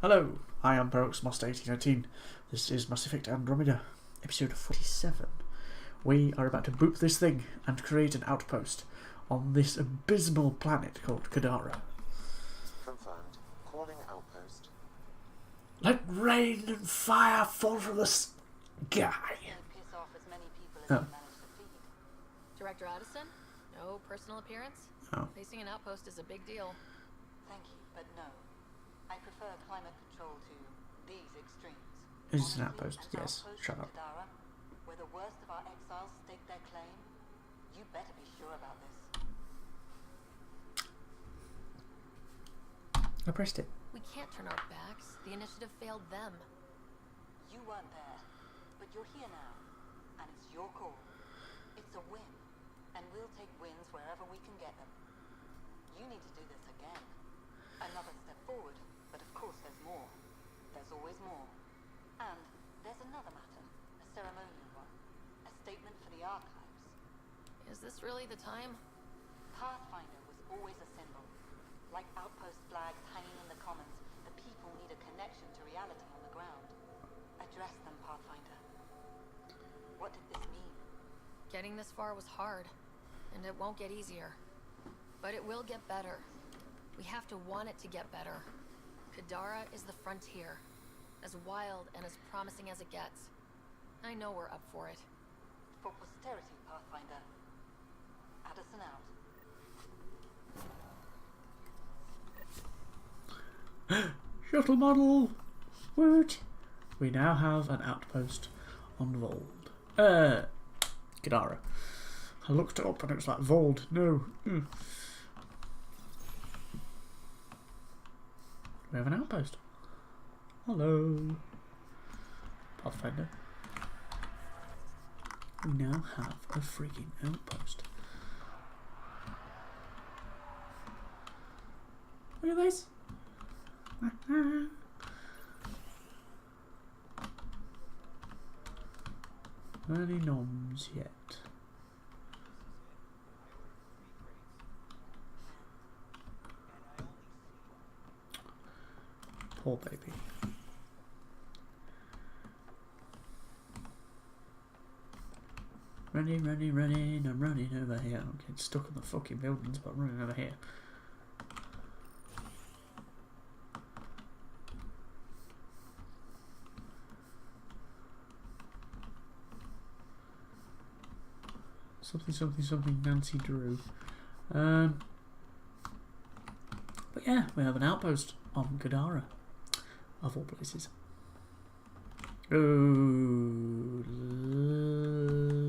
Hello, I am Barox Master 1819. This is Mass Effect Andromeda, episode 47. We are about to boot this thing and create an outpost on this abysmal planet called Kadara. Confirmed. Calling outpost. Let rain and fire fall from the sky. Piss off as many people as you manage to feed. Director Addison? No personal appearance? Oh. Facing an outpost is a big deal. Thank you, but no. I prefer climate control to these extremes. Is it an outpost? Yes. Shut up. Kadara, where the worst of our exiles stake their claim. You better be sure about this. I pressed it. We can't turn our backs. The initiative failed them. You weren't there, but you're here now, and it's your call. It's a win, and we'll take wins wherever we can get them. You need to do this again. Another step forward, but of course there's more. There's always more. And there's another matter, a ceremonial one. A statement for the archives. Is this really the time? Pathfinder was always a symbol. Like outpost flags hanging in the commons, the people need a connection to reality on the ground. Address them, Pathfinder. What did this mean? Getting this far was hard, and it won't get easier. But it will get better. We have to want it to get better. Kadara is the frontier. As wild and as promising as it gets. I know we're up for it. For posterity, Pathfinder. Addison out. Shuttle model! Woot! We now have an outpost on Vold. Kadara. I looked it up and it was like, Vold, no. We have an outpost. Hello. Pathfinder. We now have a freaking outpost. Look at this. Any noms yet? Poor baby. Running, I'm running over here. I'm getting stuck in the fucking buildings, but I'm running over here. Something Nancy Drew. But yeah, we have an outpost on Kadara, of all places. Ooh,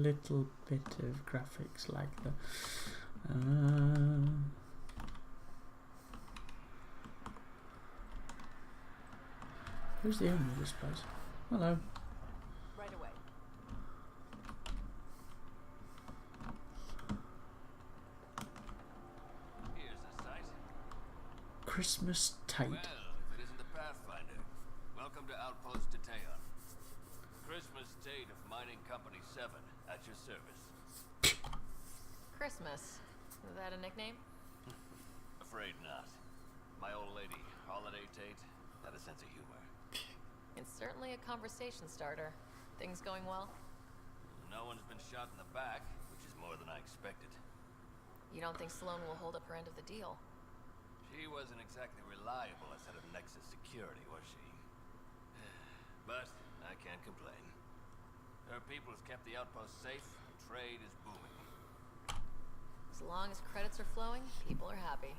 little bit of graphics like the. Who's the owner of this place? Hello. Right away. Here's the site. Christmas Tate. Well, if it isn't the Pathfinder. Welcome to Outpost Tataeon. Christmas Tate of Mining Company 7 at your service. Christmas. Is that a nickname? Afraid not. My old lady, Holiday Tate, had a sense of humor. It's certainly a conversation starter. Things going well? No one's been shot in the back, which is more than I expected. You don't think Sloane will hold up her end of the deal? She wasn't exactly reliable as head of Nexus security, was she? But I can't complain. Her people has kept the outpost safe, and trade is booming. As long as credits are flowing, people are happy.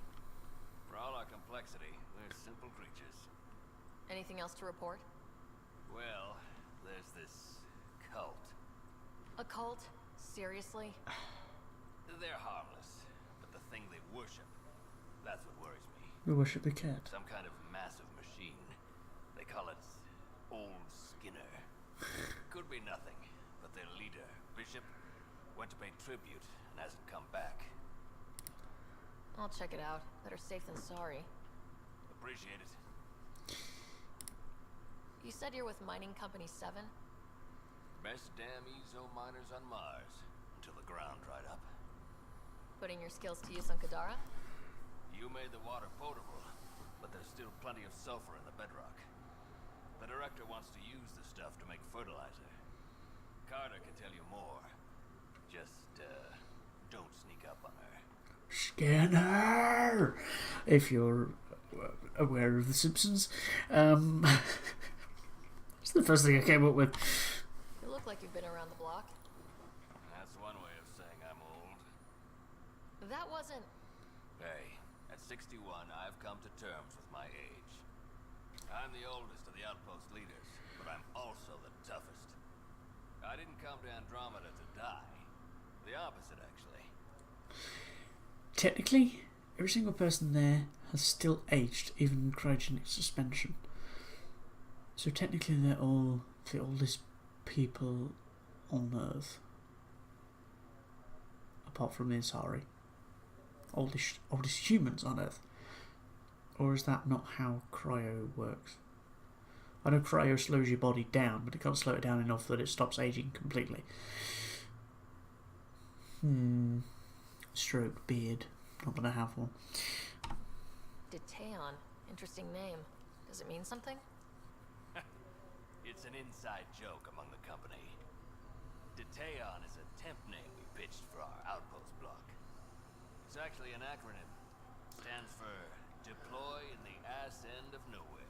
For all our complexity, we're simple creatures. Anything else to report? Well, there's this cult. A cult? Seriously? They're harmless, but the thing they worship, that's what worries me. We worship the cat. Some kind of massive machine. They call it Old Skinner. Could be nothing, but their leader, Bishop, went to pay tribute and hasn't come back. I'll check it out. Better safe than sorry. Appreciate it. You said you're with Mining Company 7? Best damn EZO miners on Mars, until the ground dried up. Putting your skills to use on Kadara? You made the water potable, but there's still plenty of sulfur in the bedrock. The director wants to use the stuff to make fertilizer. Carter can tell you more. Just, don't sneak up on her. Scanner! If you're aware of The Simpsons. It's the first thing I came up with. You look like you've been around the block. That's one way of saying I'm old. That wasn't... Hey, at 61, I've come to terms with my age. I'm the oldest of the outpost leaders, but I'm also the toughest. I didn't come to Andromeda to die. The opposite, actually. Technically, every single person there has still aged, even cryogenic suspension. So technically they're all the oldest people on Earth. Apart from the Asari. Oldest humans on Earth. Or is that not how cryo works? I know cryo slows your body down, but it can't slow it down enough that it stops aging completely. Stroke beard. Not that I have one. Detaeon. Interesting name. Does it mean something? It's an inside joke among the company. Detaeon is a temp name we pitched for our outpost block. It's actually an acronym. Stands for Deploy in the Ass End of Nowhere.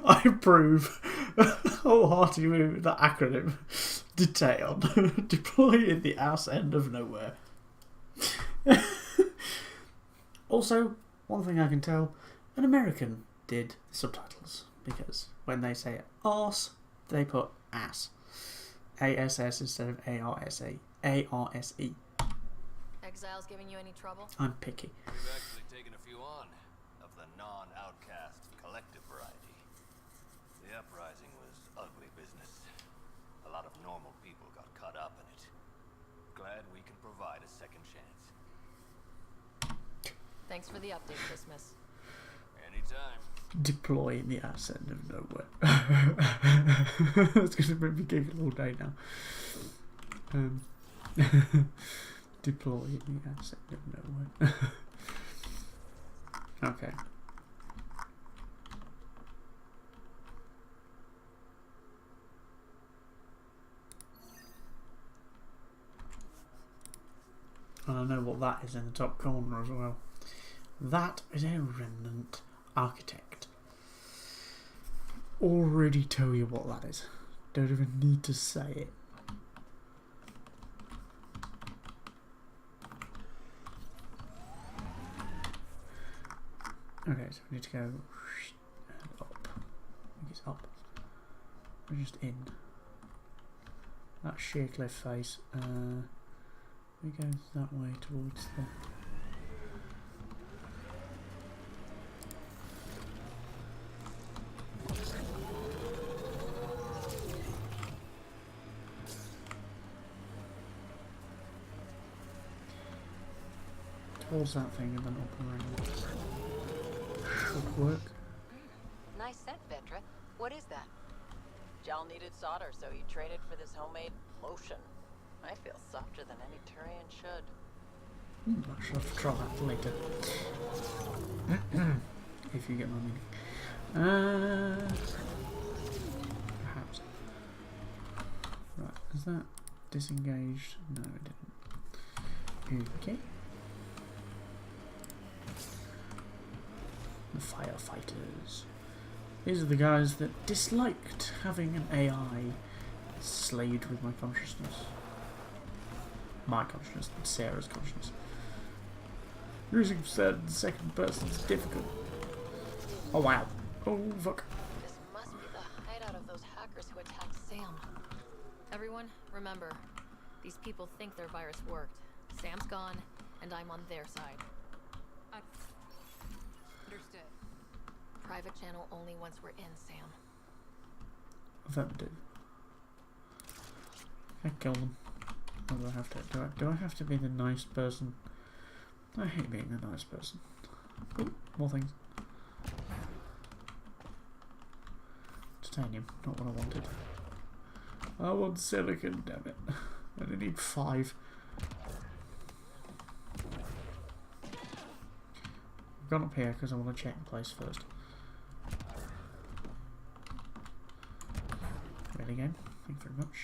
I approve wholeheartedly with that acronym. Detaeon. Deploy in the ass end of nowhere. Also, one thing I can tell, an American did the subtitles, because when they say arse, they put ass. ASS instead of ARSE. ARSE. Exiles giving you any trouble? I'm picky. We've actually taken a few on, of the non-outcast collective variety. The uprising was ugly business. A lot of normal people got caught up in it. Glad we can provide a second chance. Thanks for the update, Christmas. Anytime. Deploy in the ass end of nowhere. It's going to make me giggle all day now. Deploy in the ass end of nowhere. Okay. And I know what that is in the top corner as well. That is a remnant architect. Already tell you what that is. Don't even need to say it. Okay, so we need to go up. I think it's up. We're just in. That sheer cliff face. We go that way towards the... towards that thing and then up around. Should work. Nice set, Vetra. What is that? Jal needed solder, so he traded for this homemade lotion. I feel softer than any Turian should. I shall have to try that later. If you get my meaning. Perhaps. Right, is that disengaged? No, it didn't. Okay. The Firefighters. These are the guys that disliked having an AI slaved with my consciousness. My consciousness, and Sarah's consciousness. Using second person is difficult. Oh wow. Oh fuck. This must be the hideout of those hackers who attacked Sam. Everyone, remember, these people think their virus worked. Sam's gone, and I'm on their side. Understood. Private channel only once we're in, Sam. Affirmative. I kill them. Or do I have to? Do I have to be the nice person? I hate being the nice person. Ooh, more things. Titanium, not what I wanted. I want silicon, damn it. I only need 5. I've gone up here because I want to check the place first. Ready again. Thank you very much.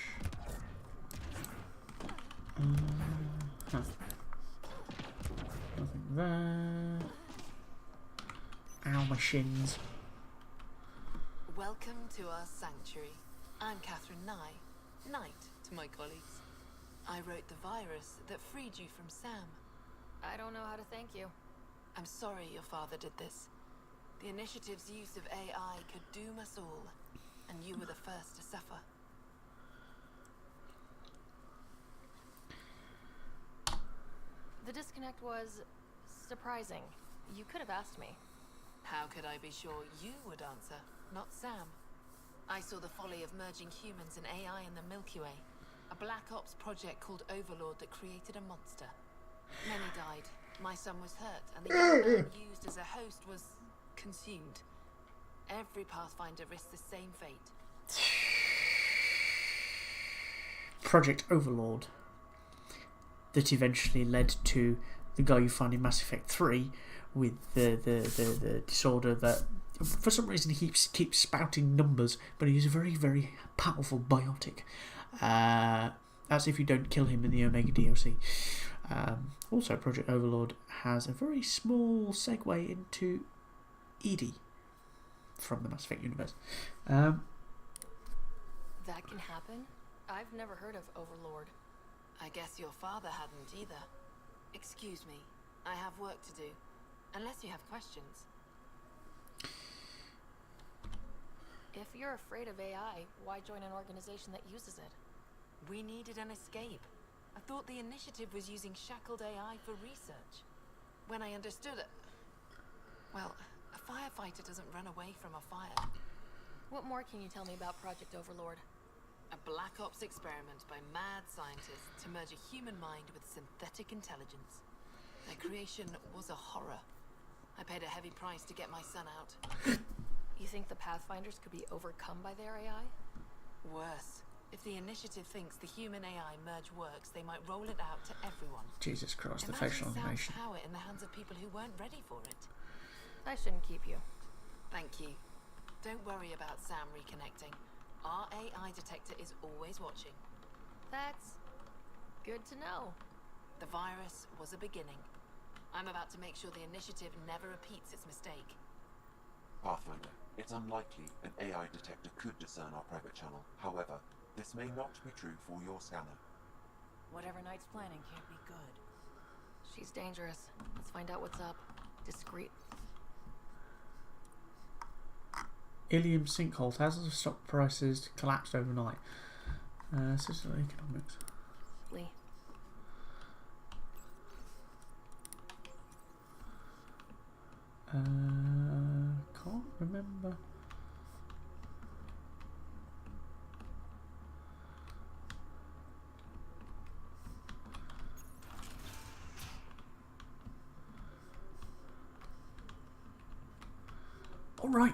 Huh. Nothing there. Ow, my shins. Welcome to our sanctuary. I'm Catherine Nye, Knight to my colleagues. I wrote the virus that freed you from Sam. I don't know how to thank you. I'm sorry your father did this. The Initiative's use of AI could doom us all, and you were the first to suffer. The disconnect was surprising. You could have asked me. How could I be sure you would answer, not Sam? I saw the folly of merging humans and AI in the Milky Way. A Black Ops project called Overlord that created a monster. Many died. My son was hurt, and the young man used as a host was consumed. Every Pathfinder risks the same fate. Project Overlord. That eventually led to the guy you find in Mass Effect 3 with the disorder that for some reason he keeps spouting numbers, but he's a very, very powerful biotic. As if you don't kill him in the Omega DLC. Also, Project Overlord has a very small segue into Edie from the Mass Effect universe. That can happen? I've never heard of Overlord. I guess your father hadn't either. Excuse me, I have work to do. Unless you have questions. If you're afraid of AI, why join an organization that uses it? We needed an escape. I thought the Initiative was using shackled AI for research. When I understood it... Well, a firefighter doesn't run away from a fire. What more can you tell me about Project Overlord? A Black Ops experiment by mad scientists to merge a human mind with synthetic intelligence. Their creation was a horror. I paid a heavy price to get my son out. You think the Pathfinders could be overcome by their AI? Worse. If the Initiative thinks the human AI merge works, they might roll it out to everyone. Jesus Christ, the Imagine facial Sam's animation. power in the hands of people who weren't ready for it. I shouldn't keep you. Thank you. Don't worry about Sam reconnecting. Our AI detector is always watching. That's good to know. The virus was a beginning. I'm about to make sure the Initiative never repeats its mistake. Pathfinder, it's unlikely an AI detector could discern our private channel. However, this may not be true for your scanner. Whatever Knight's planning can't be good. She's dangerous. Let's find out what's up. Discreet. Ilium sinkhole. Thousands of stock prices collapsed overnight. System economics. Lee. Can't remember. All right.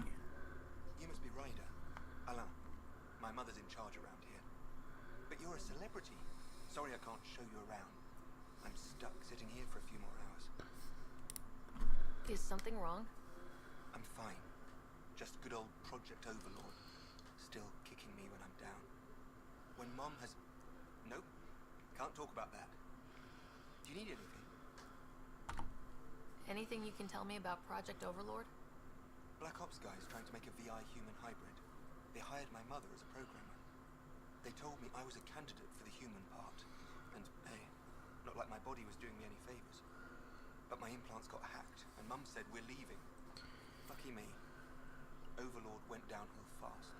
You must be Ryder. Alain. My mother's in charge around here. But you're a celebrity. Sorry I can't show you around. I'm stuck sitting here for a few more hours. Is something wrong? I'm fine. Just good old Project Overlord. Still kicking me when I'm down. When Mom has... Nope. Can't talk about that. Do you need anything? Anything you can tell me about Project Overlord? Black Ops guys trying to make a VI human hybrid. They hired my mother as a programmer. They told me I was a candidate for the human part. And hey, not like my body was doing me any favors. But my implants got hacked, and Mum said we're leaving. Lucky me. Overlord went downhill fast.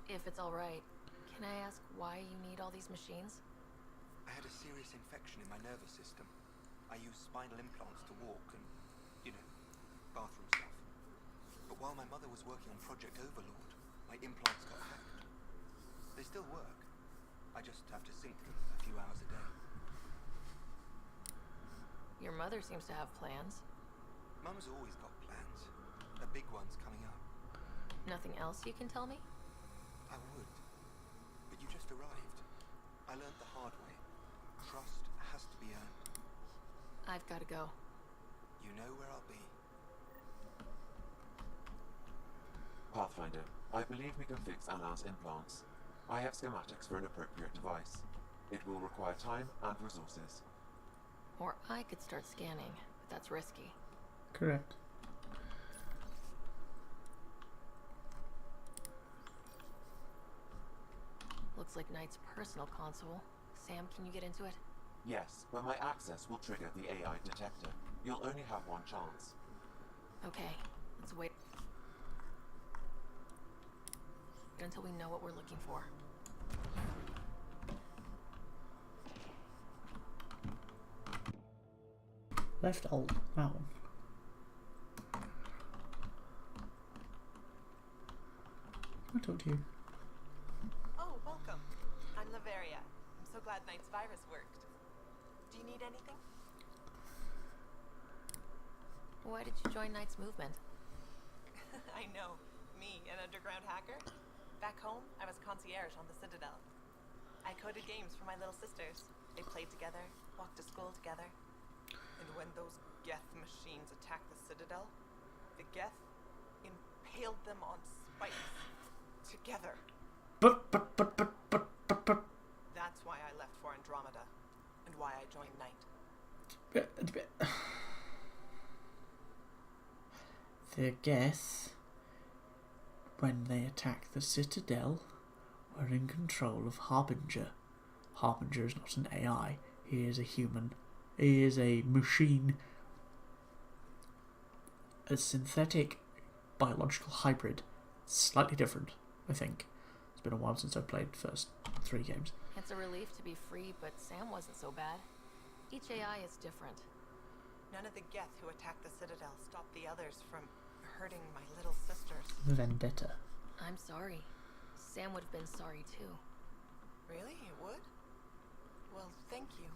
If it's alright, can I ask why you need all these machines? I had a serious infection in my nervous system. I used spinal implants to walk and, you know, bathroom stuff. But while my mother was working on Project Overlord, my implants got hacked. They still work. I just have to sync them a few hours a day. Your mother seems to have plans. Mum's always got plans. A big one's coming up. Nothing else you can tell me? I would. But you just arrived. I learned the hard way. Trust has to be earned. I've got to go. You know where I'll be. Pathfinder, I believe we can fix Alain's implants. I have schematics for an appropriate device. It will require time and resources. Or I could start scanning, but that's risky. Correct. Looks like Knight's personal console. Sam, can you get into it? Yes, but my access will trigger the AI detector. You'll only have one chance. Okay, let's wait until we know what we're looking for. Left alt, that one. Can I talk to you? Oh, welcome. I'm Laveria. I'm so glad Knight's virus worked. Do you need anything? Why did you join Knight's movement? I know. Me, an underground hacker? Back home, I was concierge on the Citadel. I coded games for my little sisters. They played together, walked to school together. And when those Geth machines attacked the Citadel, the Geth impaled them on spikes. Together. But. That's why I left for Andromeda. And why I joined Knight. The Geth, when they attacked the Citadel, were in control of Harbinger. Harbinger is not an AI. He is a human. He is a machine. A synthetic biological hybrid. Slightly different, I think. It's been a while since I've played the first 3 games. It's a relief to be free, but Sam wasn't so bad. Each AI is different. None of the Geth who attacked the Citadel stopped the others from hurting my little sisters. Vendetta. I'm sorry. Sam would have been sorry too. Really? It would? Well, thank you.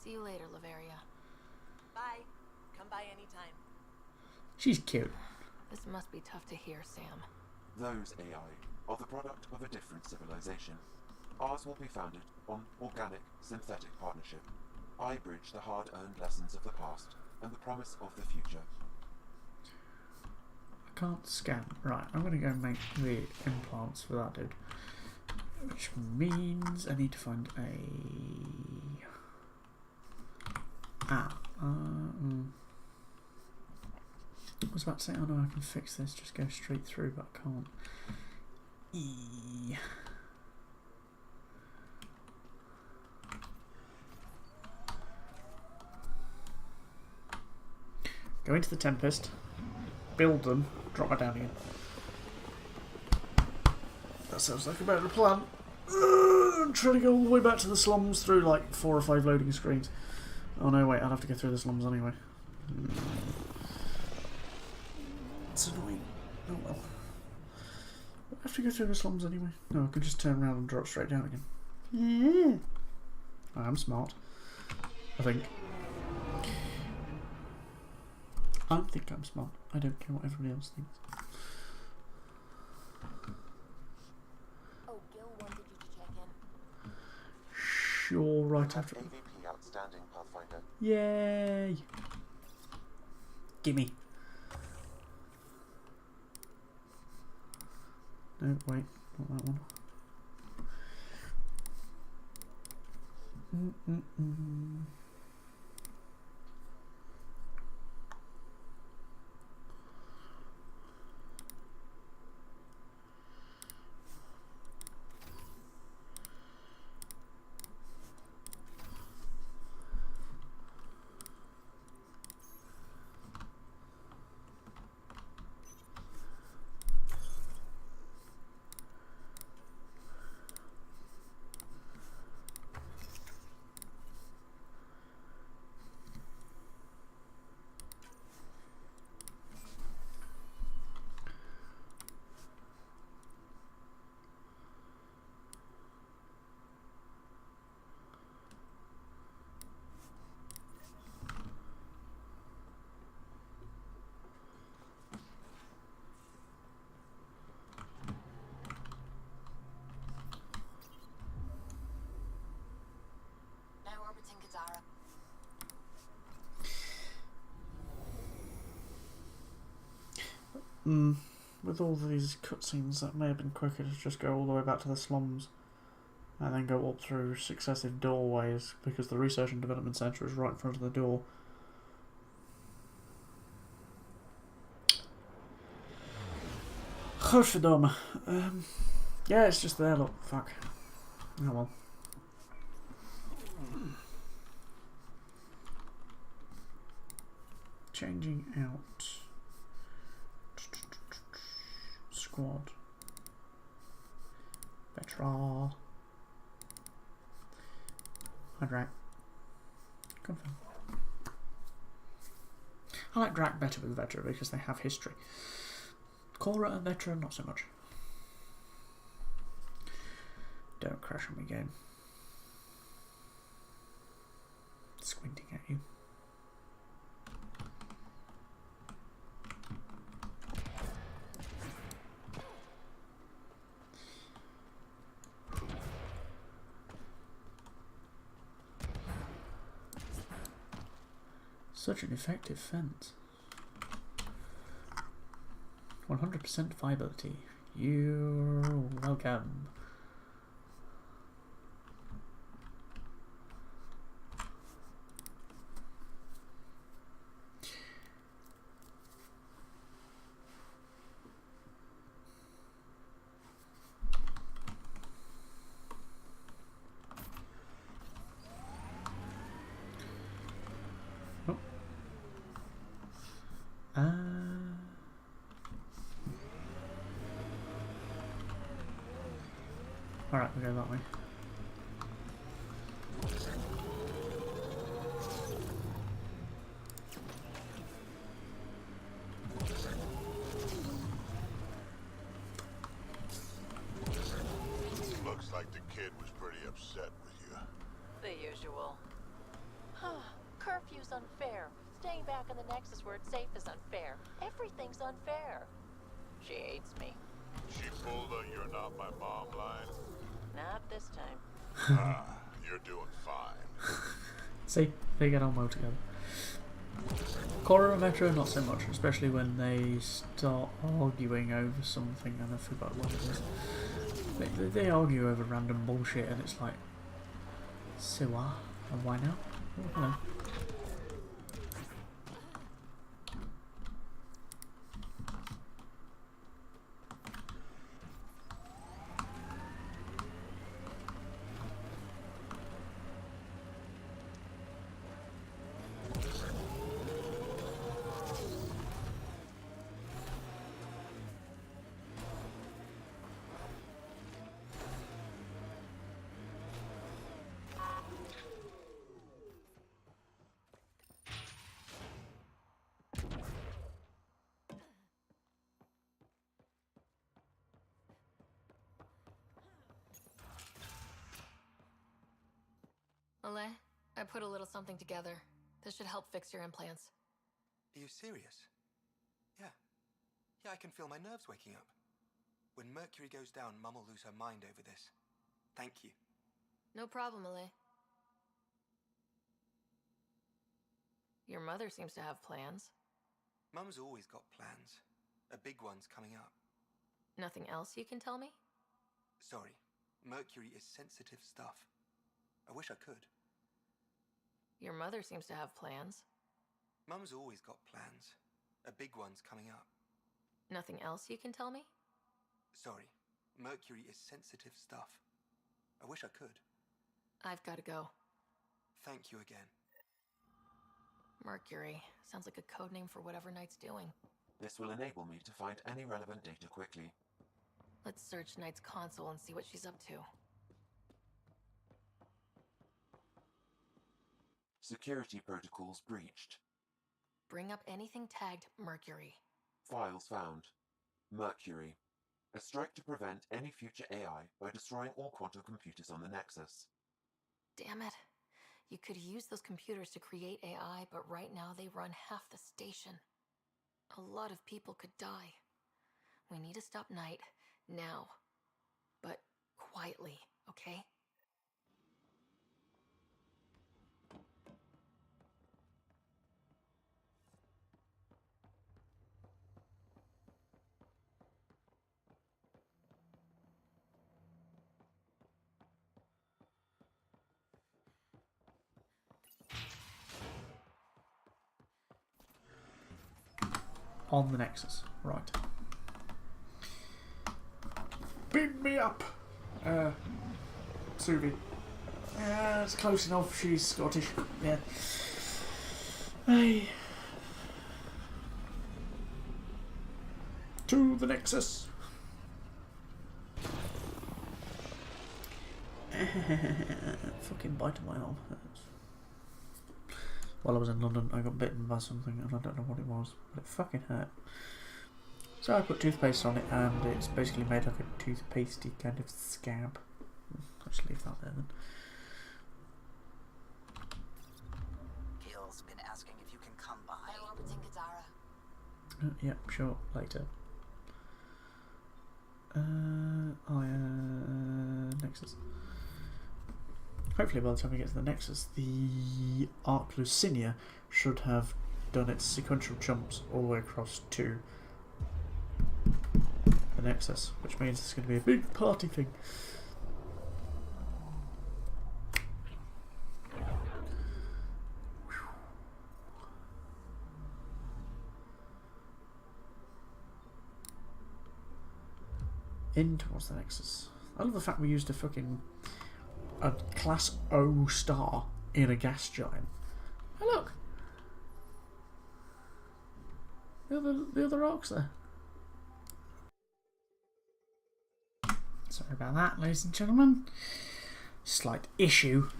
See you later, Laveria. Bye. Come by anytime. She's cute. This must be tough to hear, Sam. Those AI are the product of a different civilization. Ours will be founded on organic, synthetic partnership. I bridge the hard-earned lessons of the past and the promise of the future. I can't scan. Right, I'm going to go make the implants for that dude. Which means I need to find a... I was about to say, oh no, I can fix this, just go straight through, but I can't. Go into the Tempest, build them, drop it down again. That sounds like a better plan. I'm trying to go all the way back to the slums through like 4 or 5 loading screens. Oh no, wait, I'll have to go through the slums anyway. It's annoying. Oh well. I have to go through the slums anyway. No, I could just turn around and drop straight down again. Yeah. I am smart. I think. I think I'm smart. I don't care what everybody else thinks. Oh, Gil wanted you to check in. Sure, right after. AVP outstanding, Pathfinder. Yay! Gimme. No, wait, not that one. With all these cutscenes, that may have been quicker to just go all the way back to the slums and then go up through successive doorways, because the Research and Development Centre is right in front of the door. Godverdomme. Yeah, it's just there, look. Fuck. Oh well. Changing out. Squad. Vetra. Drac. Confirm. I like Drac better with Vetra because they have history. Cora and Vetra, not so much. Don't crash on me, game. Squinting at you. Such an effective fence. 100% viability. You're welcome. Alright, we'll go that way. Looks like the kid was pretty upset with you. The usual. Curfew's unfair. Staying back in the Nexus where it's safe is unfair. Everything's unfair. She hates me. She pulled a "you're not my mom" line. Not this time. You're doing fine. See, they get on well together. Cora and Vetra, not so much, especially when they start arguing over something, and I forgot what it is. They argue over random bullshit, and it's like, so what? And why now? Oh, hello. Malay, I put a little something together. This should help fix your implants. Are you serious? Yeah. Yeah, I can feel my nerves waking up. When Mercury goes down, Mum will lose her mind over this. Thank you. No problem, Malay. Your mother seems to have plans. Mum's always got plans. A big one's coming up. Nothing else you can tell me? Sorry. Mercury is sensitive stuff. I wish I could. Your mother seems to have plans. Mum's always got plans. A big one's coming up. Nothing else you can tell me? Sorry. Mercury is sensitive stuff. I wish I could. I've got to go. Thank you again. Mercury. Sounds like a code name for whatever Knight's doing. This will enable me to find any relevant data quickly. Let's search Knight's console and see what she's up to. Security protocols breached. Bring up anything tagged Mercury. Files found. Mercury. A strike to prevent any future AI by destroying all quantum computers on the Nexus. Damn it. You could use those computers to create AI, but right now they run half the station. A lot of people could die. We need to stop Knight now. But quietly, okay? on the Nexus. Right. Beam me up, Suvi. Yeah, it's close enough. She's Scottish. Yeah. Hey. To the Nexus. Fucking bite of my arm hurts. While I was in London, I got bitten by something and I don't know what it was, but it fucking hurt. So I put toothpaste on it and it's basically made like a toothpastey kind of scab. I'll just leave that there then. Gil's been asking if you can come by. I'm orbiting Kadara. Yep, sure, later. Nexus. Hopefully by the time we get to the Nexus, the Arc Lucinia should have done its sequential jumps all the way across to the Nexus, which means it's going to be a big party thing. In towards the Nexus. I love the fact we used a class O star in a gas giant. Oh look! The other rocks there. Sorry about that, ladies and gentlemen. Slight issue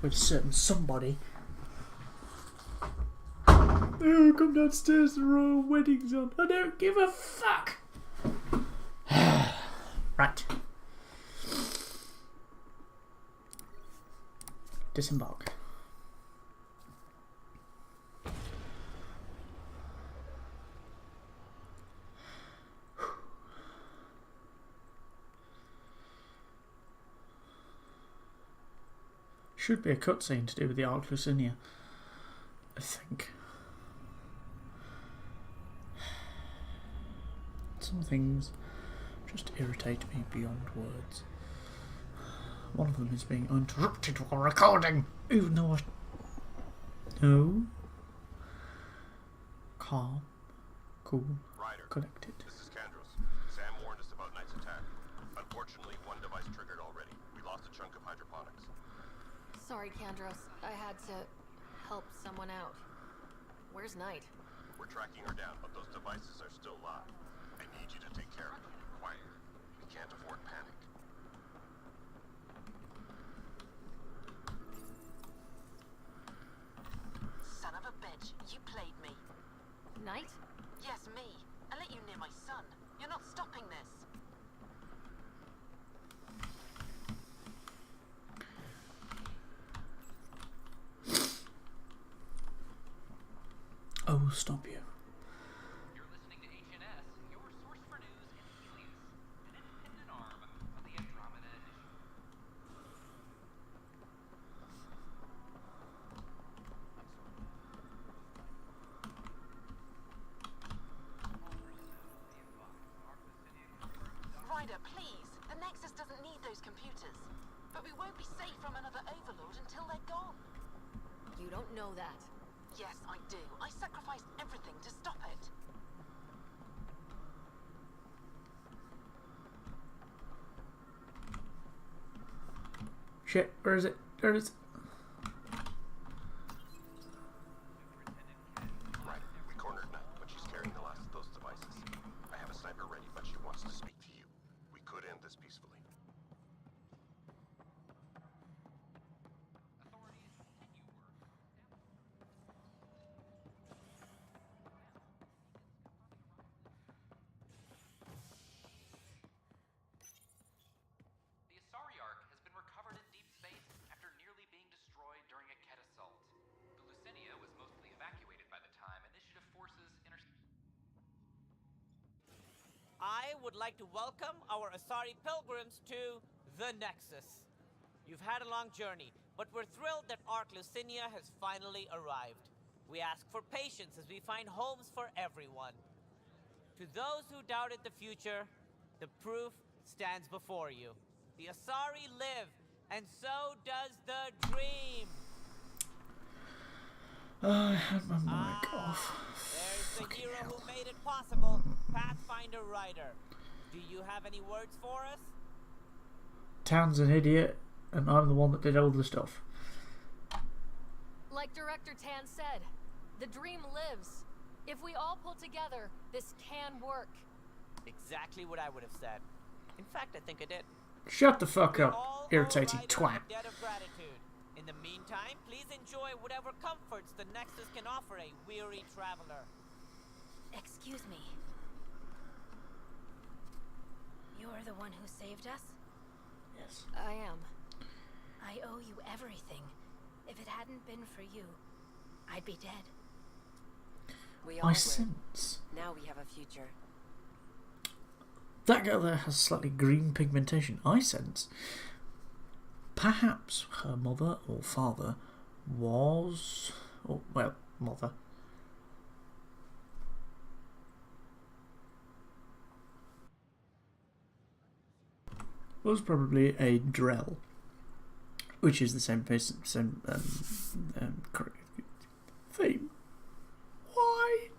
with a certain somebody. Oh, come downstairs, the royal wedding's on. I don't give a fuck! Right. Disembark. Should be a cutscene to do with the Arc Lucinia, I think. Some things just irritate me beyond words. One of them is being interrupted while recording, even though I... No. Calm. Cool. Ryder, collected. This is Kandros. Sam warned us about Knight's attack. Unfortunately, one device triggered already. We lost a chunk of hydroponics. Sorry, Kandros. I had to help someone out. Where's Knight? We're tracking her down, but those devices are still live. I need you to take care of them. Quiet. We can't afford panic. Son of a bitch, you played me. Knight? Yes, me. I let you near my son. You're not stopping this. I will stop you. You're listening to HNS, your source for news in Helios, an independent arm of the Andromeda Initiative. Ryder, please. The Nexus doesn't need those computers. But we won't be safe from another Overlord until they're gone. You don't know that. Yes, I do. I sacrificed everything to stop it. Shit, where is it? There it is. Ryder, we cornered Knight, but she's carrying the last of those devices. I have a sniper ready, but she wants to speak to you. We could end this peacefully. Authorities continue work. The Asari Ark has been recovered in deep space after nearly being destroyed during a Ket assault. The Lucinia was mostly evacuated by the time Initiative forces I would like to welcome our Asari pilgrims to the Nexus. You've had a long journey, but we're thrilled that Arc Lucinia has finally arrived. We ask for patience as we find homes for everyone. To those who doubted the future, the proof stands before you. The Asari live, and so does the dream. I had my mic off. There's the Fucking hero hell. who made it possible, Pathfinder Ryder. Do you have any words for us? Tan's an idiot, and I'm the one that did all the stuff. Like Director Tan said, the dream lives. If we all pull together, this can work. Exactly what I would have said. In fact, I think I did. Shut the fuck We up, all irritating owe Ryder twat. a debt of gratitude. In the meantime, please enjoy whatever comforts the Nexus can offer a weary traveler. Excuse me. You're the one who saved us? Yes. I am. I owe you everything. If it hadn't been for you, I'd be dead. We all I win. sense Now we have a future. that girl there has slightly green pigmentation. I sense perhaps her mother or father was, or well, mother. Was probably a Drell, which is the same theme. Why?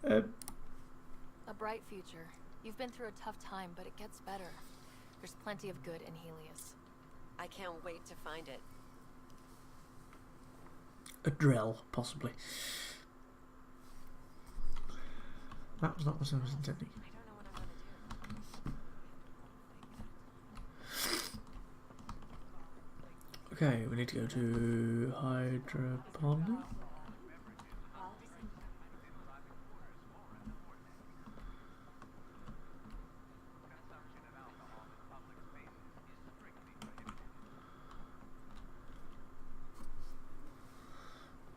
A bright future. You've been through a tough time, but it gets better. There's plenty of good in Helios. I can't wait to find it. A Drell, possibly. That was not what I was intending. I don't know what I'm gonna do. Okay, we need to go to hydroponic.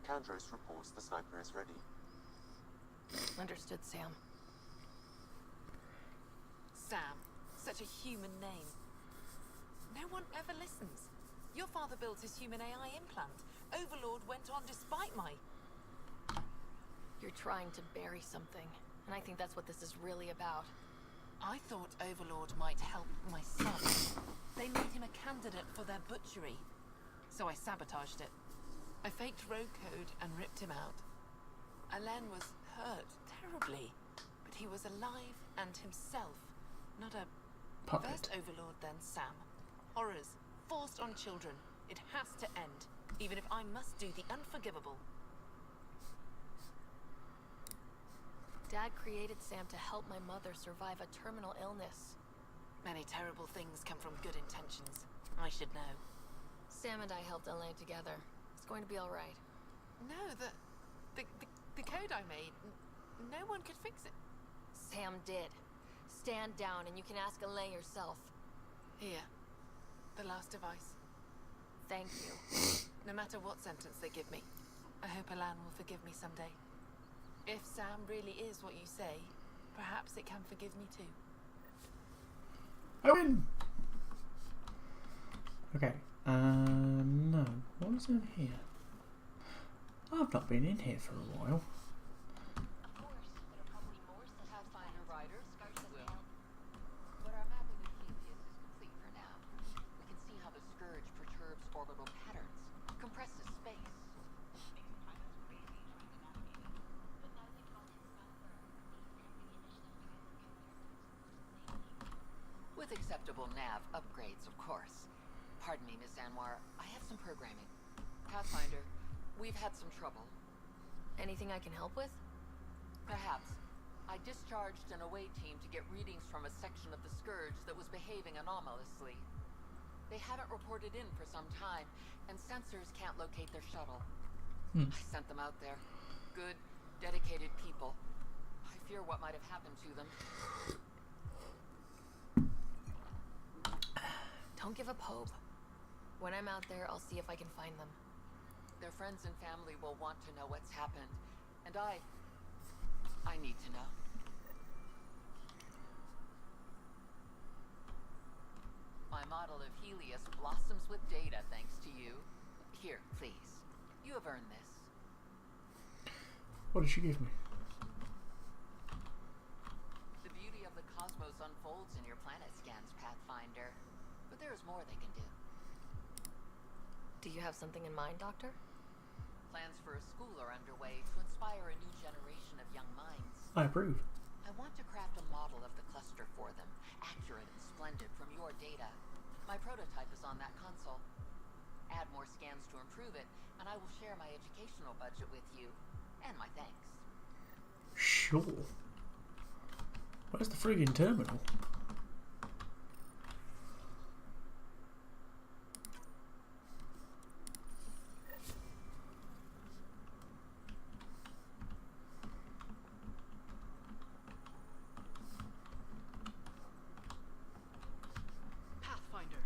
Candros reports the sniper is ready. Understood, Sam. Sam, such a human name. No one ever listens. Your father built his human AI implant. Overlord went on despite my... You're trying to bury something, and I think that's what this is really about. I thought Overlord might help my son. They made him a candidate for their butchery. So I sabotaged it. I faked rogue code and ripped him out. Alain was hurt terribly, but he was alive and himself, not a... Puppet. First Overlord, then Sam. Horrors, forced on children. It has to end, even if I must do the unforgivable. Dad created Sam to help my mother survive a terminal illness. Many terrible things come from good intentions. I should know. Sam and I helped Alain together. It's going to be all right. No, the code I made, no one could fix it. Sam did. Stand down and you can ask Alain yourself. Here, the last device. Thank you. No matter what sentence they give me, I hope Alain will forgive me someday. If Sam really is what you say, perhaps it can forgive me too. I win! Okay, no. What is over here? I've not been in here for a while. Of course, there are probably more Pathfinder riders scouts as well. But our mapping of Helios is complete for now. We can see how the Scourge perturbs orbital patterns, compresses space. With acceptable nav upgrades, of course. Pardon me, Miss Anwar, I have some programming. Pathfinder, we've had some trouble. Anything I can help with? Perhaps. I discharged an away team to get readings from a section of the Scourge that was behaving anomalously. They haven't reported in for some time, and sensors can't locate their shuttle. I sent them out there. Good, dedicated people. I fear what might have happened to them. Don't give up hope. When I'm out there, I'll see if I can find them. Their friends and family will want to know what's happened, and I need to know. My model of Helios blossoms with data thanks to you. Here, please. You have earned this. What did she give me? The beauty of the cosmos unfolds in your planet scans, Pathfinder. But there is more they can do. Do you have something in mind, Doctor? Plans for a school are underway to inspire a new generation of young minds. I approve. I want to craft a model of the cluster for them, accurate and splendid from your data. My prototype is on that console. Add more scans to improve it, and I will share my educational budget with you, and my thanks. Sure. Where's the friggin' terminal? Pathfinder,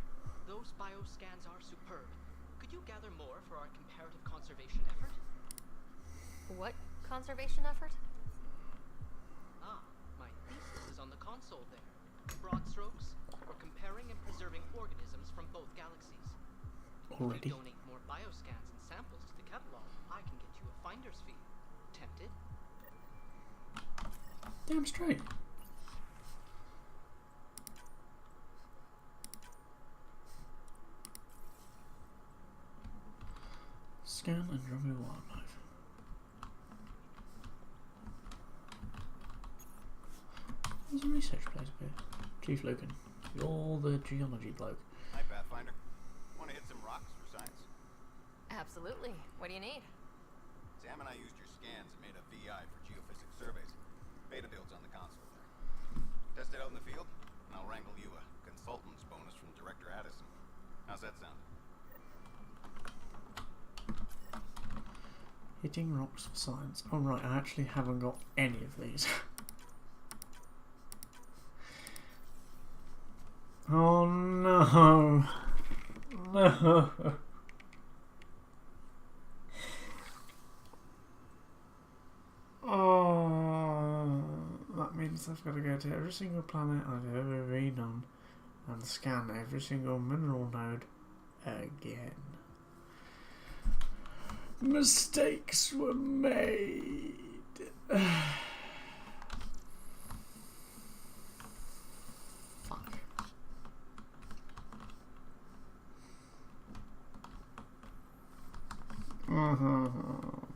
those bioscans are superb. Could you gather more for our comparative conservation effort? What conservation effort? Ah, my thesis is on the console there. Broad strokes, we're comparing and preserving organisms from both galaxies. Already? If you donate more bioscans and samples to the catalog, I can get you a finder's fee. Tempted? Damn straight. Scan Andromeda wildlife. There's a research place up here. Chief Logan, you're the geology bloke. Hi, Pathfinder. Want to hit some rocks for science? Absolutely. What do you need? Sam and I used your scans and made a VI for geophysics surveys. Beta builds on the console there. Test it out in the field, and I'll wrangle you a consultant's bonus from Director Addison. How's that sound? Hitting rocks for science. Oh right, I actually haven't got any of these. Oh no. No. Oh, that means I've got to go to every single planet I've ever been on and scan every single mineral node again. Mistakes were made. Fuck.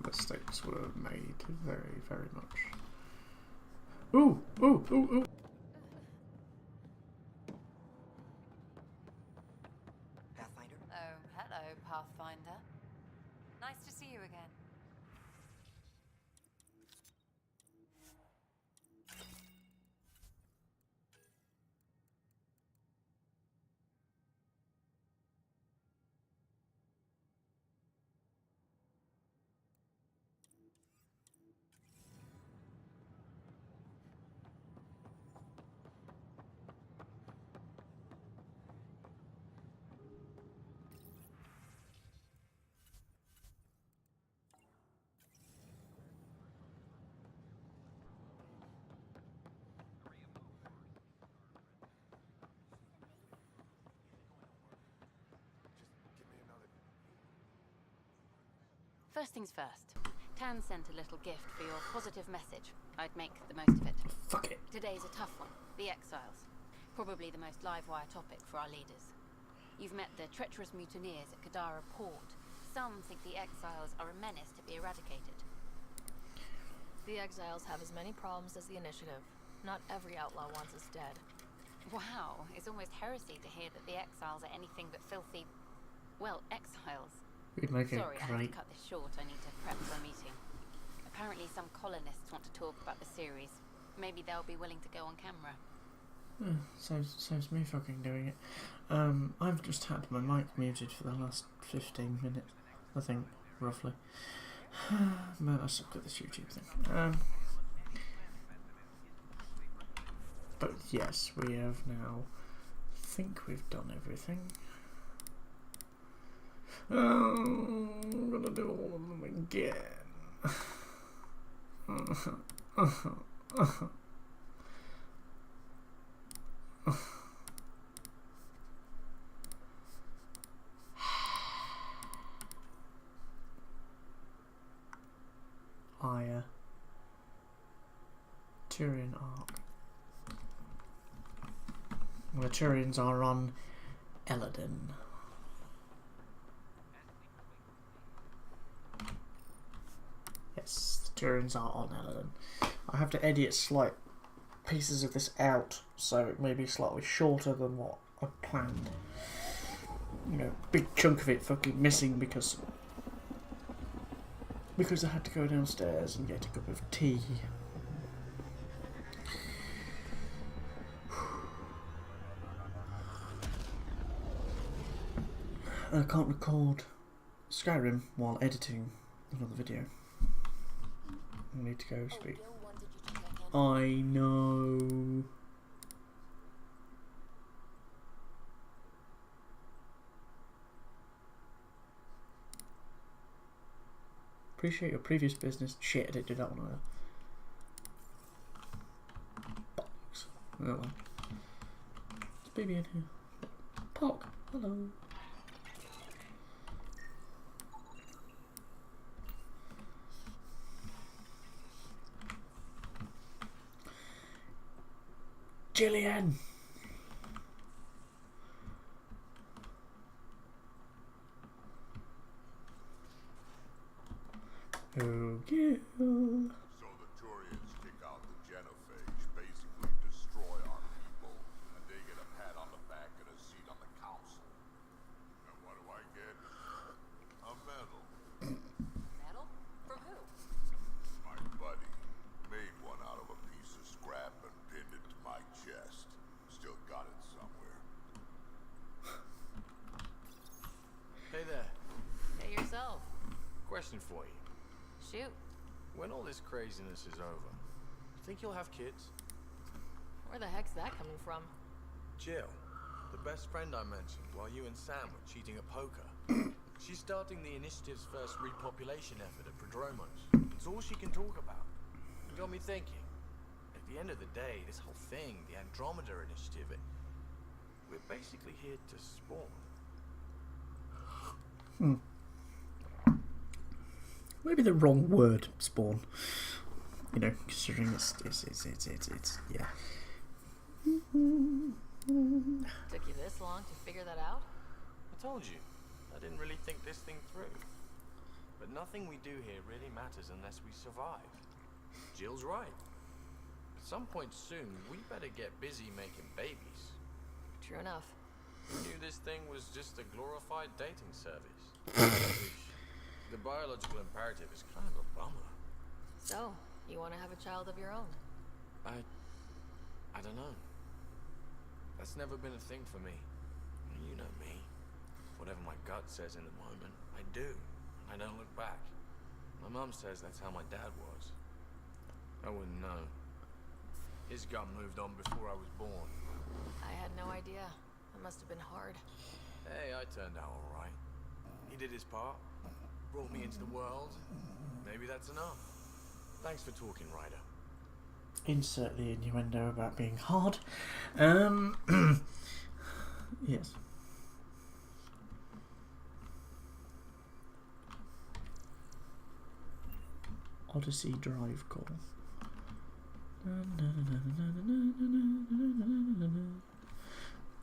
Mistakes were made very, very much. Ooh, ooh, ooh, ooh. Pathfinder? Oh, hello, Pathfinder. Nice to see you again. First things first. Tan sent a little gift for your positive message. I'd make the most of it. Fuck it. Today's a tough one. The Exiles. Probably the most live-wire topic for our leaders. You've met the treacherous mutineers at Kadara Port. Some think the Exiles are a menace to be eradicated. The Exiles have as many problems as the Initiative. Not every outlaw wants us dead. Wow, it's almost heresy to hear that the Exiles are anything but filthy... well, exiles. We'd make it Sorry, I have great. to cut this short. I need to prep for a meeting. Apparently some colonists want to talk about the series. Maybe they'll be willing to go on camera. Saves me fucking doing it. I've just had my mic muted for the last 15 minutes, I think, roughly. Man, I suck at this YouTube thing. But yes, we have now... I think we've done everything. I'm gonna do all of them again. Aya. Turian Arc. The Turians are on Eladin. turns are on Ellen. I have to edit slight pieces of this out, so it may be slightly shorter than what I planned. You know, big chunk of it fucking missing because I had to go downstairs and get a cup of tea. I can't record Skyrim while editing another video. I need to go speak. I know. Appreciate your previous business. Shit, I didn't do that one either. Bollocks. Oh well. There's baby in here. Pock, hello. Jillian! Oh, yeah. So the Turians kick out the genophage, basically destroy our people, and they get a pat on the back and a seat on the council. And what do I get? A medal. Medal? From who? My buddy made one out of a piece of scrap and pinned it to my chest. Still got it somewhere. Hey there. Hey yourself. Question for you. Shoot. When all this craziness is over, think you'll have kids? Where the heck's that coming from? Jill, the best friend I mentioned while you and Sam were cheating at poker. She's starting the initiative's first repopulation effort at Prodromos. It's all she can talk about. It got me thinking. At the end of the day, this whole thing, the Andromeda initiative, we're basically here to spawn. Maybe the wrong word, spawn. You know, considering it's yeah. Took you this long to figure that out? I told you, I didn't really think this thing through. But nothing we do here really matters unless we survive. Jill's right. At some point soon, we better get busy making babies. True enough. We knew this thing was just a glorified dating service. The biological imperative is kind of a bummer. So, you want to have a child of your own? I don't know. That's never been a thing for me. You know me. Whatever my gut says in the moment, I do. I don't look back. My mum says that's how my dad was. I wouldn't know. His gut moved on before I was born. I had no idea. It must have been hard. Hey, I turned out all right. He did his part. Brought me into the world. Maybe that's enough. Thanks for talking, Ryder. Insert the innuendo about being hard. Yes. Odyssey Drive call.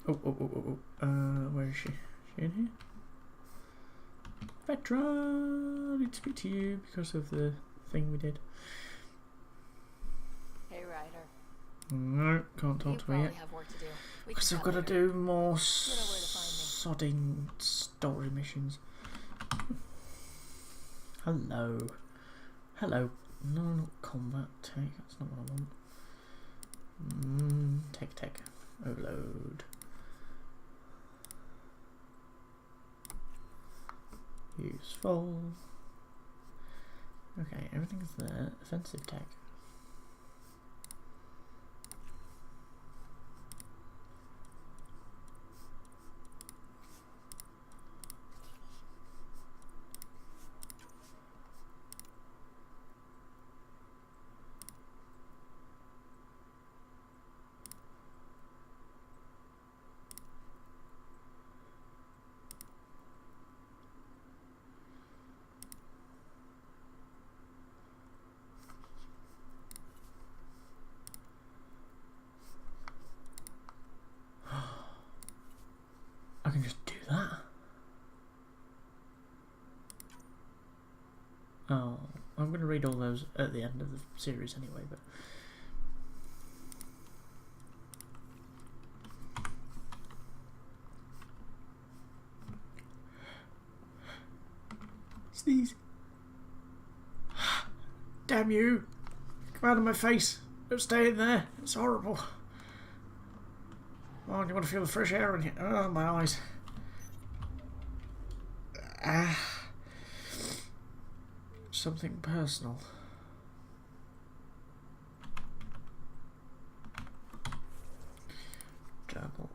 Oh. Where is she? Is she in here? Petra, I need to speak to you because of the thing we did. Hey, Ryder. No, can't talk to me yet. Have work to do. Because I've got to do more sodding story missions. Hello. Hello. No, not combat tech. That's not what I want. Tech. Overload. Useful. Okay, everything's there. Offensive tech. I can just do that. Oh, I'm going to read all those at the end of the series anyway, but... Sneeze. Damn you! Come out of my face! Don't stay in there! It's horrible! Oh, do you want to feel the fresh air in here? Oh, my eyes. Something personal. Journal.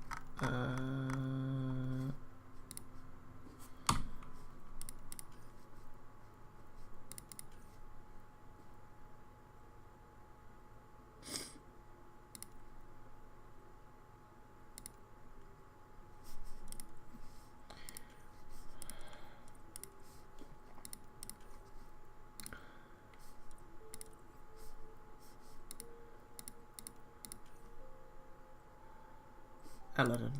Aladdin.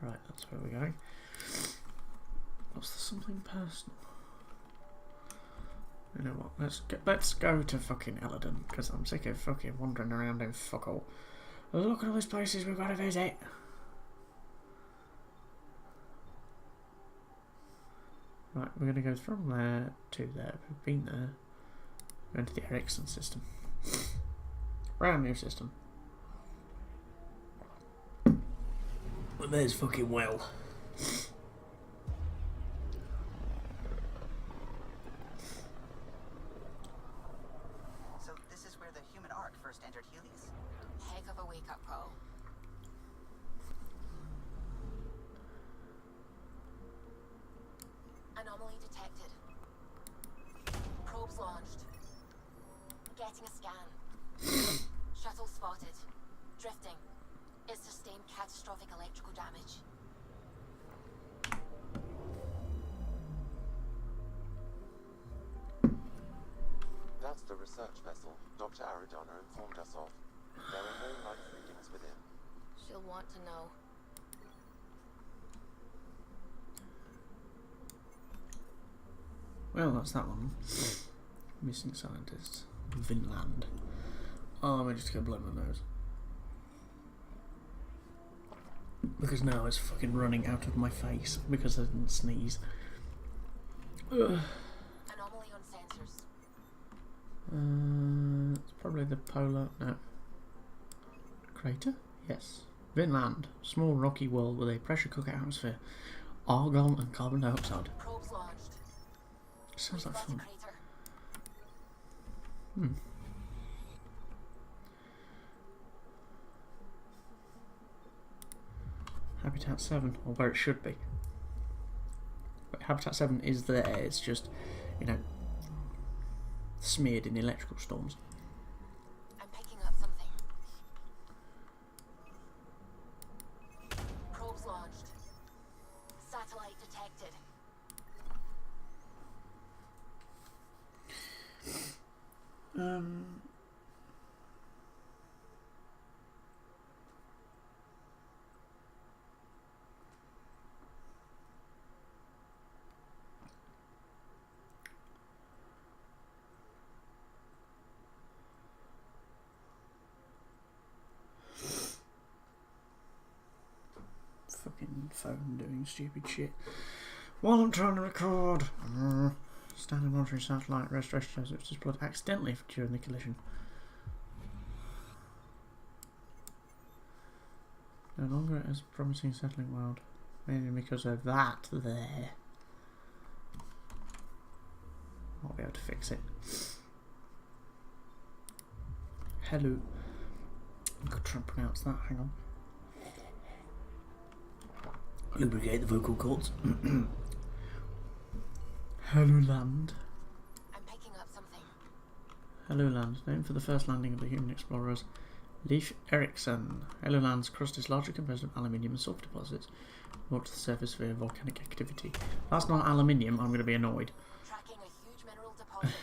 Right, that's where we're going. What's the something personal? You know what? Let's go to fucking Aladdin, because I'm sick of fucking wandering around in fuck all. Look at all these places we've got to visit. Right, we're going to go from there to there. We've been there. Going to the Ericsson system. Brand new system. But there's fucking well. So this is where the human ark first entered Helios? Heck of a wake-up call. Anomaly detected. Probes launched. Getting a scan. Shuttle spotted. Drifting. It sustained catastrophic electrical damage. That's the research vessel Dr. Aridana informed us of. There are no life readings within. She'll want to know. Well, that's that one. Missing scientists. Vinland. Oh, I'm just gonna blow my nose. Because now it's fucking running out of my face because I didn't sneeze. Ugh. Anomaly on sensors. It's probably the polar... no. Crater? Yes. Vinland. Small rocky world with a pressure cooker atmosphere. Argon and carbon dioxide. Probes launched. Sounds like fun. Crater. Habitat 7, or where it should be. But Habitat 7 is there, it's just, you know, smeared in electrical storms. I'm picking up something. Probes launched. Satellite detected. Fucking phone doing stupid shit while I'm trying to record. Standard monitoring satellite restoration shows it was deployed accidentally during the collision. No longer as promising settling world, mainly because of that there. I'll be able to fix it. Hello. I'm going to try and pronounce that, hang on. Lubricate the vocal cords. Hello Land. I'm picking up something. Hello Land, named for the first landing of the human explorers Leif Erikson. Hello Land's crust is largely composed of aluminium and sulfur deposits brought to the surface via volcanic activity. If that's not aluminium, I'm going to be annoyed. Tracking a huge mineral deposit.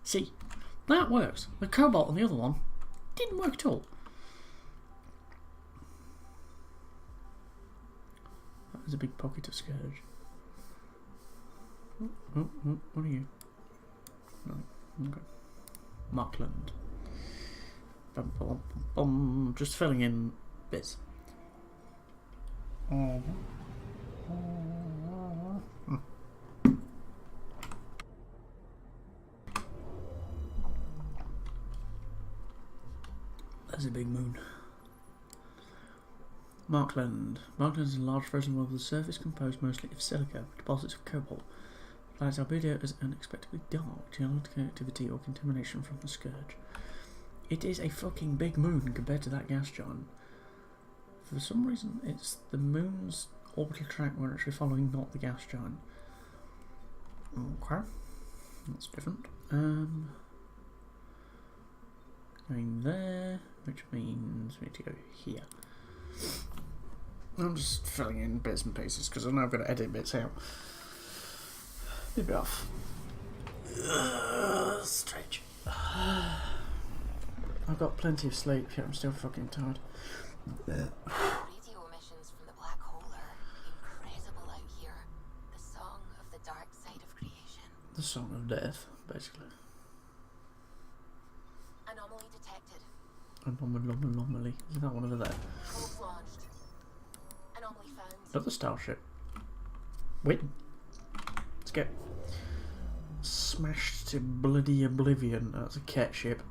See, that works. The cobalt on the other one didn't work at all. That was a big pocket of scourge. Oh, what are you? No. Okay. Markland. Bum, bum, bum, bum. Just filling in bits. There's a big moon. Markland. Markland is a large frozen world with a surface composed mostly of silica, with deposits of cobalt. The planet's albedo is unexpectedly dark, geological activity or contamination from the scourge. It is a fucking big moon compared to that gas giant. For some reason, it's the moon's orbital track we're actually following, not the gas giant. Okay, that's different. Going there, which means we need to go here. I'm just filling in bits and pieces because I know I've got to edit bits out. Maybe off. Strange. I've got plenty of sleep, yet I'm still fucking tired. Radio emissions from the black hole are incredible out here. The song of the dark side of creation. The song of death, basically. Anomaly detected. Anomaly. Is that one over there? Probe launched. Anomaly found. Another starship. Win. Let's get smashed to bloody oblivion. That's a cat ship.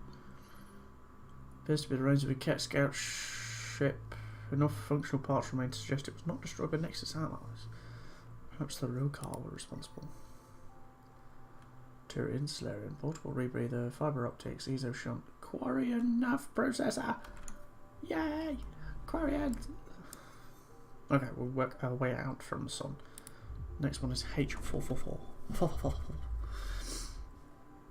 Appears to be the range of a cat scout ship. Enough functional parts remain to suggest it was not destroyed by Nexus allies. Perhaps the Rokar were responsible. Turian, Solarian, portable rebreather, fibre optics, ESO shunt, Quarian nav processor. Yay! Quarian. Okay, we'll work our way out from the sun. Next one is H444.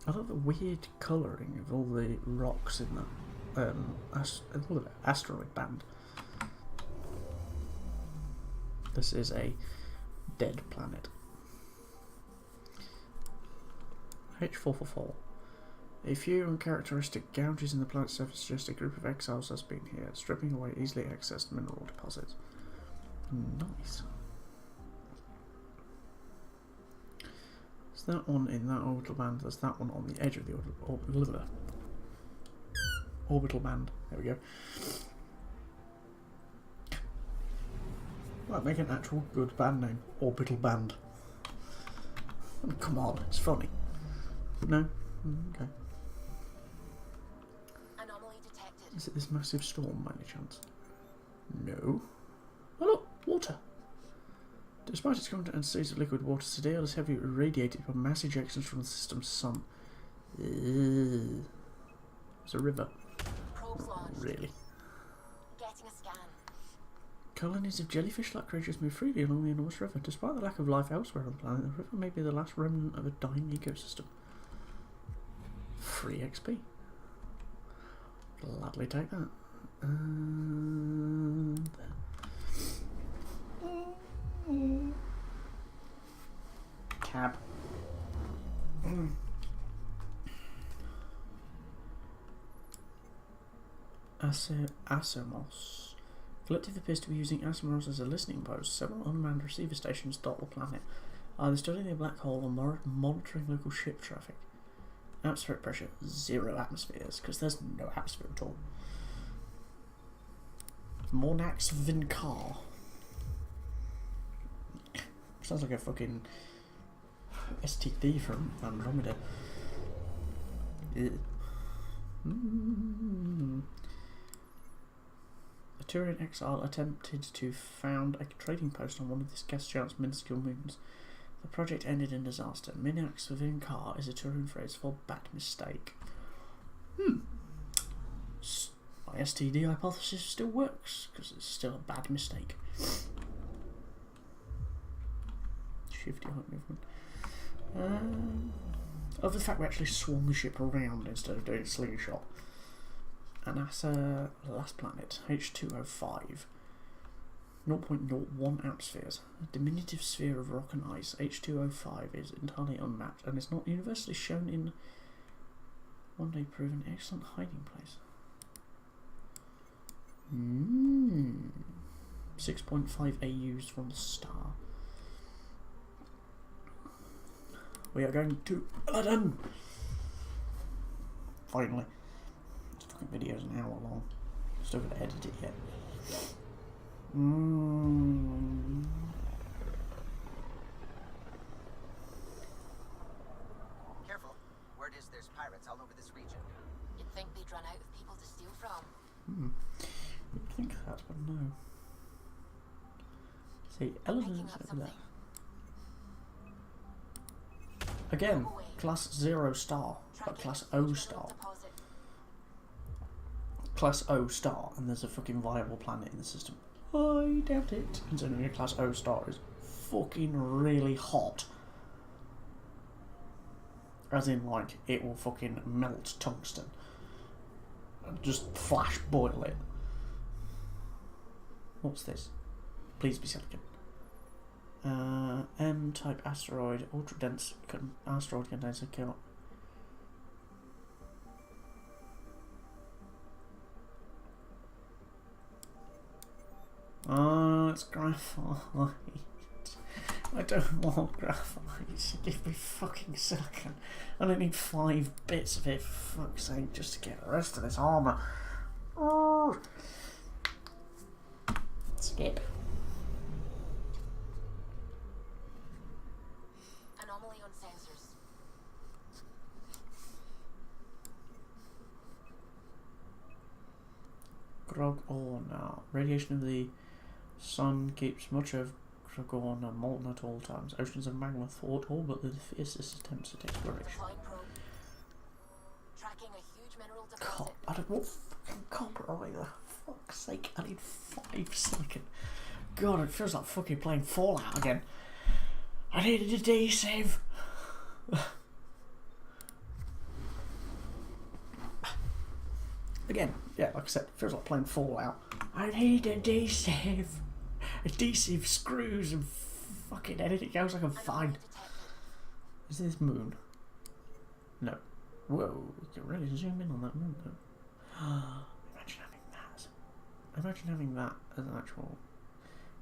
I love the weird colouring of all the rocks in that asteroid band. This is a dead planet. H444. A few uncharacteristic gouges in the planet's surface suggest a group of exiles has been here, stripping away easily accessed mineral deposits. Nice. There's that one in that orbital band, there's that one on the edge of the orbital band. There we go. Right, make an actual good band name. Orbital band. Oh, come on, it's funny. No? Okay. Anomaly detected. Is it this massive storm by any chance? No. Oh look, water. Despite its current and state of liquid water, Sedale is heavily irradiated by mass ejections from the system's sun. It's a river. Probes launched. Really? Getting a scan. Colonies of jellyfish-like creatures move freely along the enormous river. Despite the lack of life elsewhere on the planet, the river may be the last remnant of a dying ecosystem. Free XP. Gladly take that. Cab. Asomos. Collective appears to be using Asomos as a listening post. Several unmanned receiver stations dot the planet, either studying the black hole or monitoring local ship traffic. Atmospheric pressure, 0 atmospheres, because there's no atmosphere at all. Mornax Vinkar. Sounds like a fucking STD from Andromeda. A Turian exile attempted to found a trading post on one of this gas giant's minuscule moons. The project ended in disaster. Minax Vinkar is a Turian phrase for bad mistake. My STD hypothesis still works, because it's still a bad mistake. Shifty height movement. Of the fact we actually swung the ship around instead of doing a slingshot. Anasa Last Planet, H205. 0.01 atmospheres. A diminutive sphere of rock and ice. H205 is entirely unmapped and is not universally shown in one day proven excellent hiding place. 6.5 AUs from the star. We are going to Aladdin! finally. This fucking video's an hour long. Still gotta edit it yet. Careful. Word is there's pirates all over this region. You'd think they'd run out of people to steal from. You'd think that, but no. See, Eldon's over there. Again, class 0 star, but class O star. Class O star, and there's a fucking viable planet in the system. I doubt it, considering a class O star is fucking really hot. As in, like, it will fucking melt tungsten. And just flash boil it. What's this? Please be silicon. M-type asteroid, ultra-dense asteroid contains a kill. Oh, it's graphite. I don't want graphite. Give me fucking silicon. I don't need 5 bits of it, for fuck's sake, just to get the rest of this armour. Oh. Skip. Anomaly on sensors. Grog Orna. Radiation of the sun keeps much of Grogorna molten at all times. Oceans of magma thwart all but the fiercest attempts at exploration. Tracking a huge mineral Copper. I don't want fucking copper either. For fuck's sake, I need 5 silicon. God, it feels like fucking playing Fallout again. I needed a D-save. Again, yeah, like I said, it feels like playing Fallout. I need a D-save. A D-save screws and fucking anything else I can find. Is this moon? No. Whoa, we can really zoom in on that moon though. Imagine having that as an actual...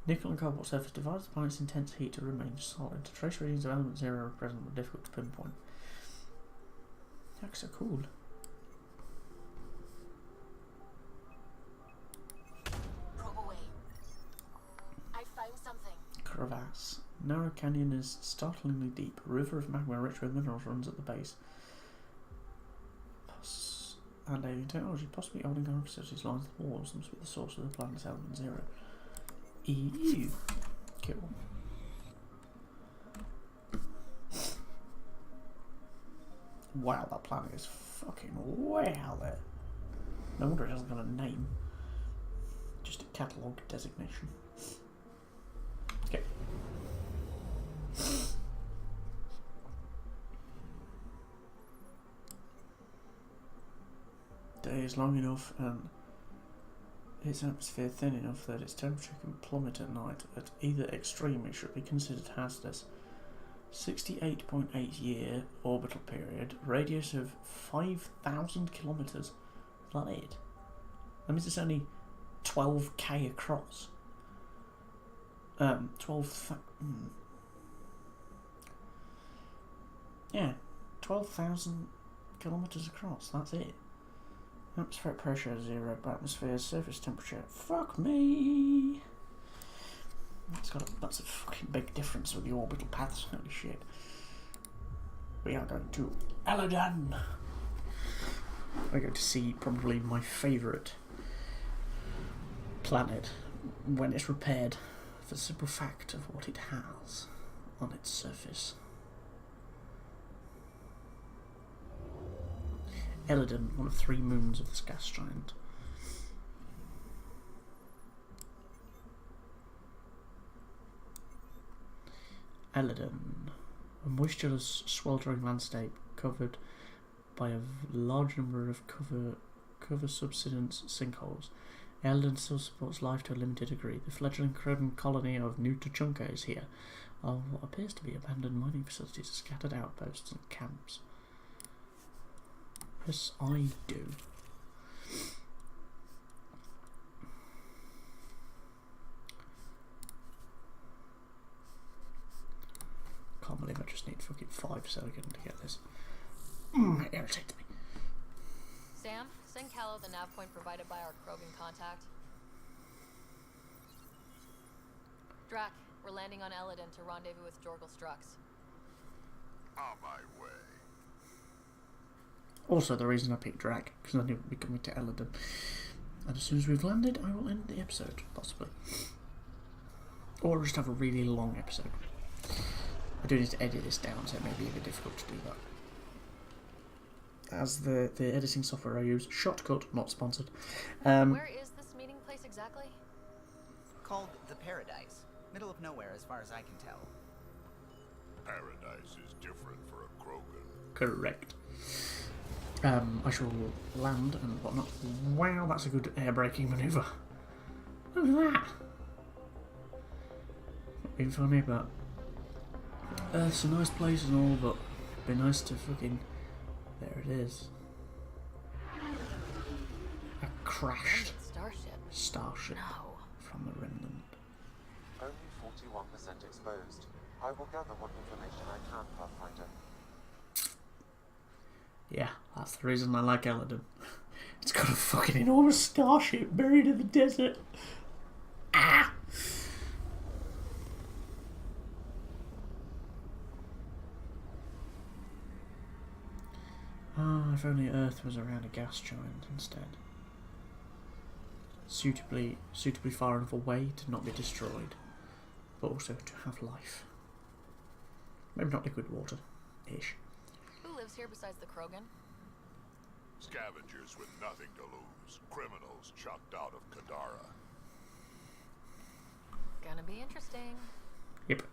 Nickel and cobalt surface divides the planet's intense heat to remain solid. Trace readings of element 0 are present but difficult to pinpoint. That's so cool. Probe away. I found something. Crevasse. Narrow canyon is startlingly deep. A river of magma rich with minerals runs at the base. And alien technology, possibly holding our facilities lines the walls, must be the source of the planet's element 0. EU. Cool. Wow, that planet is fucking way out there. No wonder it hasn't got a name. Just a catalogue designation. Okay. Day is long enough and its atmosphere thin enough that its temperature can plummet at night. At either extreme it should be considered hazardous. 68.8 year orbital period, radius of 5,000 kilometres. Is that it? That means it's only 12k across. 12,000 kilometres across, that's it. Atmospheric pressure 0, atmosphere surface temperature. Fuck me! That's a fucking big difference with the orbital paths, holy shit. We are going to Eladon! We're going to see probably my favourite planet when it's repaired, for the simple fact of what it has on its surface. Eladon, one of 3 moons of this gas giant. Eladon, a moistureless, sweltering landscape covered by a large number of cover subsidence sinkholes. Eladon still supports life to a limited degree. The fledgling colony of New Tuchunka is here, of what appears to be abandoned mining facilities, scattered outposts and camps. Yes, I do. Can't believe I just need fucking 5 silicon to get this. It irritates me. Sam, send Callow the nav point provided by our Krogan contact. Drac, we're landing on Eladin to rendezvous with Jorgal Strux. On my way. Also, the reason I picked Drac, because I knew we'd be coming to Eladin. And as soon as we've landed, I will end the episode, possibly. Or just have a really long episode. I do need to edit this down, so it may be a bit difficult to do that. As the editing software I use, Shotcut, not sponsored. Where is this meeting place exactly? Called the Paradise. Middle of nowhere, as far as I can tell. Paradise is different for a Krogan. Correct. I shall land and whatnot. Wow, that's a good air braking manoeuvre. Look at that. Not being funny, but it's a nice place and all, but it'd be nice to fucking. There it is. A crashed starship from the remnant. Only 41% exposed. I will gather what information I can, Pathfinder. Yeah, that's the reason I like Eladin. It's got a fucking enormous starship buried in the desert. Ah! Ah, if only Earth was around a gas giant instead. Suitably far enough away to not be destroyed, but also to have life. Maybe not liquid water-ish. Who lives here besides the Krogan? Scavengers with nothing to lose. Criminals chucked out of Kadara. Gonna be interesting. Yep.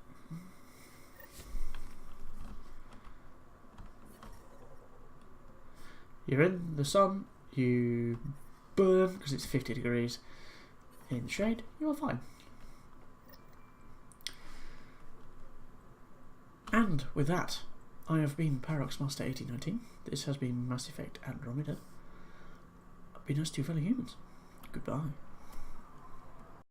You're in the sun, you burn because it's 50 degrees. In the shade, you're fine. And with that, I have been Paradox Master 1819. This has been Mass Effect Andromeda. Be nice to you fellow humans. Goodbye.